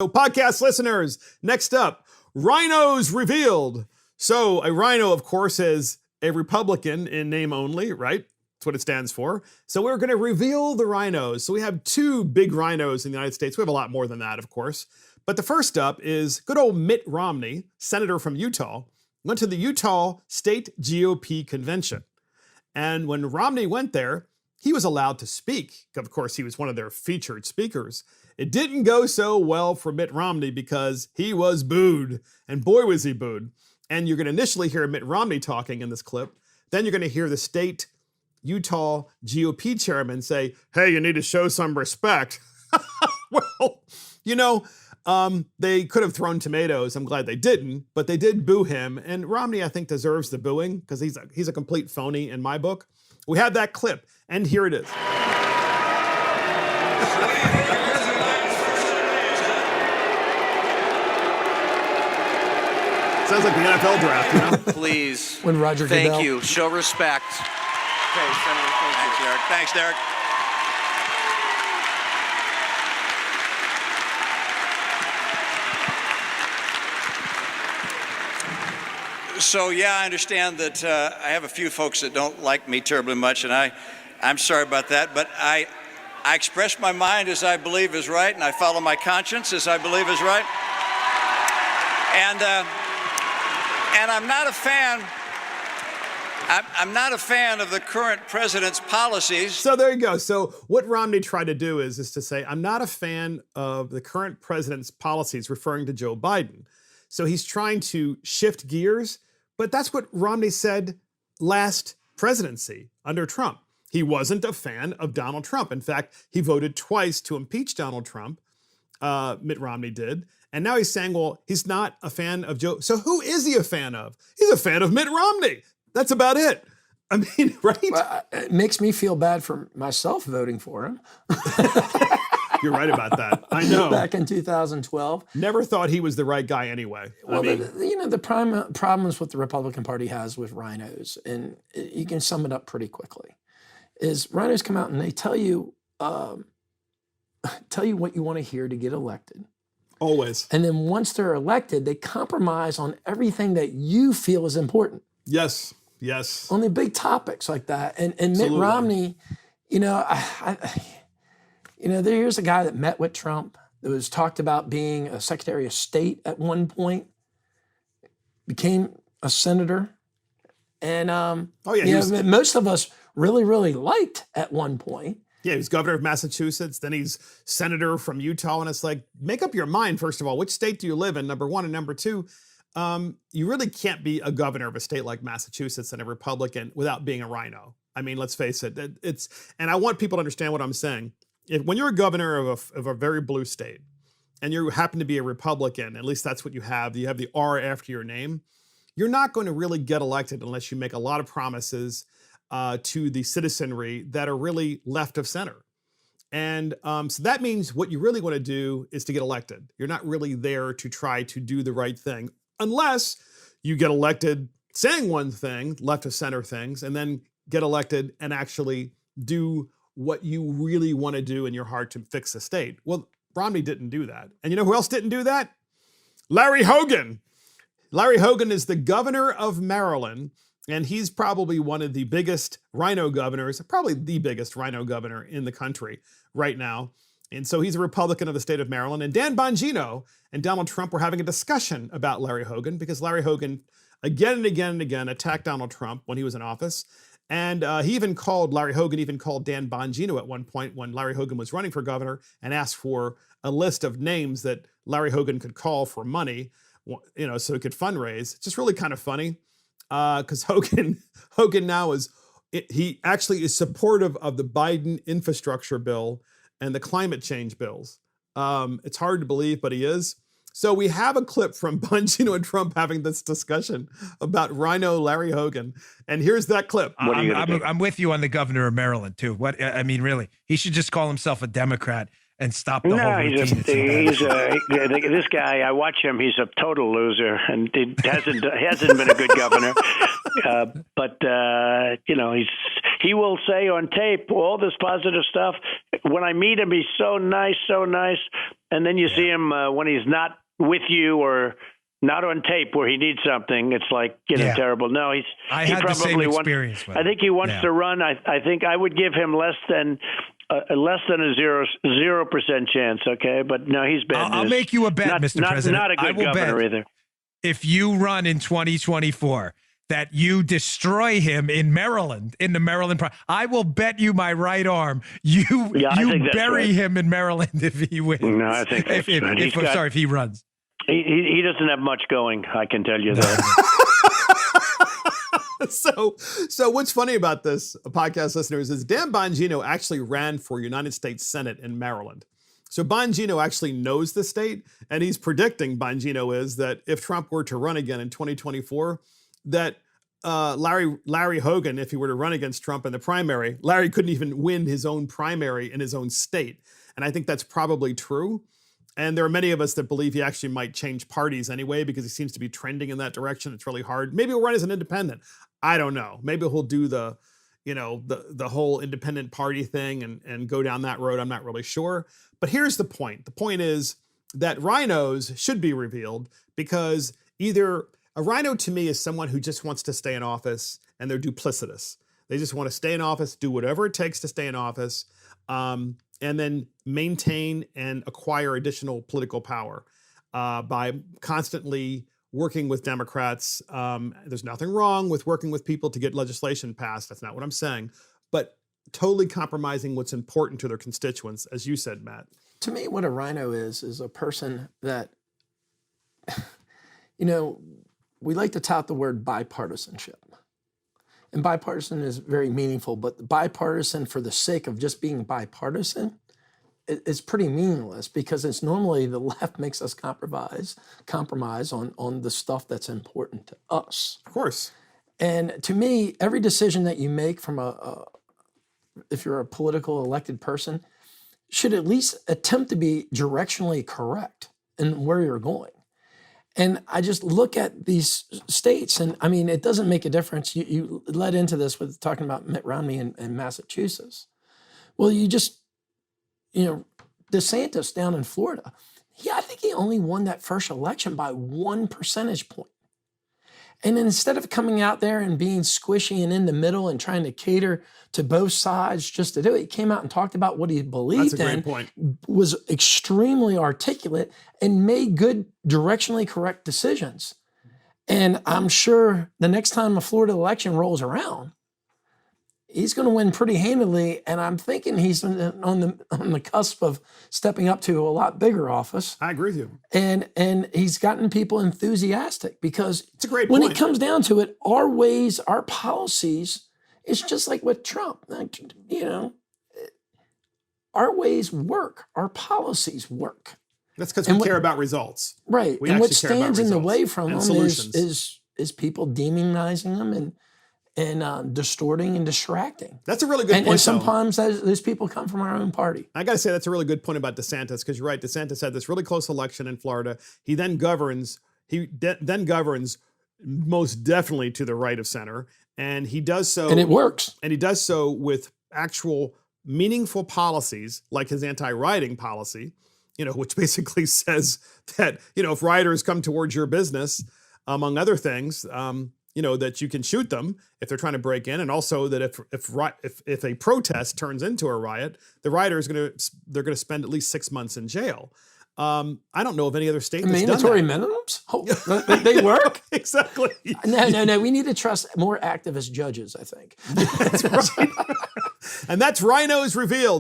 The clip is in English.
So podcast listeners, next up, RINOs Revealed. So a RINO, of course, is a Republican in name only, right? That's what it stands for. So we're going to reveal the RINOs. So we have two big RINOs in the United States. We have a lot more than that, of course. But the first up is good old Mitt Romney, senator from Utah, went to the Utah State GOP convention. And when Romney went there, he was allowed to speak. Of course, he was one of their featured speakers. It didn't go so well for Mitt Romney because he was booed. And boy, was he booed. And you're going to initially hear Mitt Romney talking in this clip. Then you're going to hear the state Utah GOP chairman say, hey, you need to show some respect. Well, you know, they could have thrown tomatoes. I'm glad they didn't, but they did boo him. And Romney, I think, deserves the booing because he's a complete phony in my book. We have that clip, and here it is. Sounds like the NFL draft, you know? Please. When Roger Goodell. Thank you. Show respect. Okay, Senator, thanks, Derek. Thanks, Derek. So, yeah, I understand that I have a few folks that don't like me terribly much, and I'm sorry about that, but I express my mind as I believe is right, and I follow my conscience as I believe is right. And I'm not a fan. I'm not a fan of the current president's policies. So there you go. So what Romney tried to do is to say, I'm not a fan of the current president's policies, referring to Joe Biden. So he's trying to shift gears, but that's what Romney said last presidency under Trump. He wasn't a fan of Donald Trump. In fact, he voted twice to impeach Donald Trump. Mitt Romney did. And now he's saying, well, he's not a fan of Joe. So who is he a fan of? He's a fan of Mitt Romney. That's about it. I mean, right? Well, it makes me feel bad for myself voting for him. You're right about that. I know. Back in 2012. Never thought he was the right guy anyway. Well, the problems what the Republican Party has with RINOs, and you can sum it up pretty quickly, is RINOs come out and they tell you what you want to hear to get elected. Always. And then once they're elected, they compromise on everything that you feel is important. Yes, yes. On the big topics like that. And Mitt Romney, you know, there's a guy that met with Trump that was talked about being a Secretary of State at one point, became a senator. And most of us really, really liked at one point. Yeah, he was governor of Massachusetts, then he's senator from Utah, and it's like, make up your mind, first of all. Which state do you live in, number one? And number two, you really can't be a governor of a state like Massachusetts and a Republican without being a RINO. I mean, let's face it. And I want people to understand what I'm saying. When you're a governor of a very blue state, and you happen to be a Republican, at least that's what you have the R after your name, you're not going to really get elected unless you make a lot of promises to the citizenry that are really left of center. And so that means what you really want to do is to get elected. You're not really there to try to do the right thing unless you get elected saying one thing, left of center things, and then get elected and actually do what you really want to do in your heart to fix the state. Well, Romney didn't do that. And you know who else didn't do that? Larry Hogan. Larry Hogan is the governor of Maryland. And he's probably one of the biggest RINO governors, probably the biggest RINO governor in the country right now. And so he's a Republican of the state of Maryland. And Dan Bongino and Donald Trump were having a discussion about Larry Hogan because Larry Hogan again and again and again attacked Donald Trump when he was in office. And Larry Hogan even called Dan Bongino at one point when Larry Hogan was running for governor and asked for a list of names that Larry Hogan could call for money, you know, so he could fundraise. It's just really kind of funny. Because Hogan now he actually is supportive of the Biden infrastructure bill and the climate change bills. It's hard to believe, but he is. So we have a clip from Bongino and Trump having this discussion about RINO Larry Hogan. And here's that clip. I'm with you on the governor of Maryland, too. Really, he should just call himself a Democrat and stop the whole routine. This guy. I watch him. He's a total loser, and he hasn't been a good governor. But he will say on tape all this positive stuff. When I meet him, he's so nice, and then you see him when he's not with you or not on tape where he needs something. It's like terrible. No, I had the same experience with him. I think he wants to run. I think I would give him less than a 0% chance. Okay, but no, he's bad. I'll make you a bet, Mr. President. Not a good governor either. If you run in 2024, that you destroy him in Maryland, in the Maryland. I will bet you my right arm you bury him in Maryland if he wins. No, I think that's right. If he runs. He doesn't have much going, I can tell you that. So what's funny about this, podcast listeners, is Dan Bongino actually ran for United States Senate in Maryland. So Bongino actually knows the state, and he's predicting, Bongino is, that if Trump were to run again in 2024, that Larry Hogan, if he were to run against Trump in the primary, Larry couldn't even win his own primary in his own state. And I think that's probably true. And there are many of us that believe he actually might change parties anyway, because he seems to be trending in that direction. It's really hard. Maybe he'll run as an independent. I don't know. Maybe he'll do the whole independent party thing and go down that road. I'm not really sure. But here's the point. The point is that RINOs should be revealed, because either a RINO to me is someone who just wants to stay in office and they're duplicitous. They just want to stay in office, do whatever it takes to stay in office, and then maintain and acquire additional political power by constantly working with Democrats. There's nothing wrong with working with people to get legislation passed. That's not what I'm saying. But totally compromising what's important to their constituents, as you said, Matt. To me, what a RINO is a person that, we like to tout the word bipartisanship. And bipartisan is very meaningful, but bipartisan for the sake of just being bipartisan is pretty meaningless, because it's normally the left makes us compromise on the stuff that's important to us. Of course. And to me, every decision that you make from if you're a political elected person, should at least attempt to be directionally correct in where you're going. And I just look at these states, and I mean, it doesn't make a difference. You led into this with talking about Mitt Romney in Massachusetts. Well, DeSantis down in Florida, I think he only won that first election by 1 percentage point. And instead of coming out there and being squishy and in the middle and trying to cater to both sides just to do it, he came out and talked about what he believed in. That's a great point. Was extremely articulate and made good directionally correct decisions. And I'm sure the next time a Florida election rolls around, he's going to win pretty handily, and I'm thinking he's on the cusp of stepping up to a lot bigger office. I agree with you. And he's gotten people enthusiastic, because it's a great when point. it comes down to it, our ways, our policies, it's just like with Trump. Our ways work. Our policies work. That's because we care about results. Right. We and what care about stands in the results way from and them solutions. is people demonizing them and distorting and distracting. That's a really good point. And sometimes those people come from our own party. I got to say, that's a really good point about DeSantis, because you're right. DeSantis had this really close election in Florida. He then governs. Then governs most definitely to the right of center, and he does so. And it works. And he does so with actual meaningful policies, like his anti-rioting policy, which basically says that if rioters come towards your business, among other things, that you can shoot them if they're trying to break in, and also that if a protest turns into a riot, the rioter is going to spend at least 6 months in jail. I don't know of any other state that's mandatory done that. minimums. Oh, they work. Exactly. No. We need to trust more activist judges, I think. That's right. And that's RINOs Revealed.